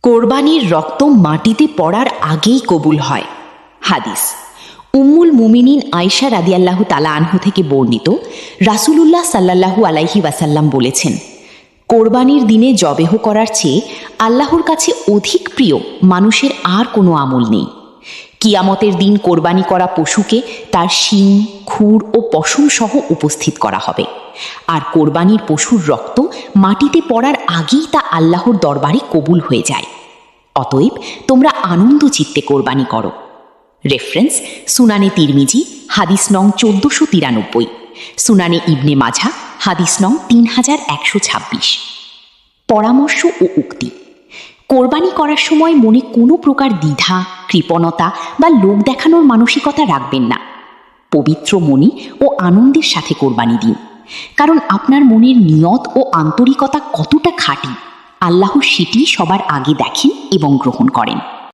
কোরবানির রক্ত মাটিতে পড়ার আগেই কবুল হয়। হাদিস উম্মুল মুমিনিন আয়েশা রাদিয়াল্লাহু তাআলা আনহু থেকে বর্ণিত, রাসূলুল্লাহ সাল্লাল্লাহু আলাইহি ওয়াসাল্লাম বলেছেন, কোরবানির দিনে জবেহ করার চেয়ে আল্লাহর কাছে অধিক প্রিয় মানুষের আর কোনো আমল নেই। কিয়ামতের দিন কোরবানি করা পশুকে তার শিং, খুর ও পশম সহ উপস্থিত করা হবে, আর কোরবানির পশুর রক্ত মাটিতে পড়ার আগেই তা আল্লাহর দরবারে কবুল হয়ে যায়। অতএব তোমরা আনন্দ চিত্তে কোরবানি করো। রেফারেন্স: সুনানে তিরমিজি, হাদিস নং 1493, সুনানে ইবনে মাঝা, হাদিস নং 3126। পরামর্শ ও উক্তি: কোরবানি করার সময় মনে কোনো প্রকার দ্বিধা, কৃপণতা বা লোক দেখানোর মানসিকতা রাখবেন না। পবিত্র মনে ও আনন্দের সাথে কোরবানি দিন, কারণ আপনার মনের নিয়ত ও আন্তরিকতা কতটা খাঁটি আল্লাহ সেটি সবার আগে দেখেন এবং গ্রহণ করেন।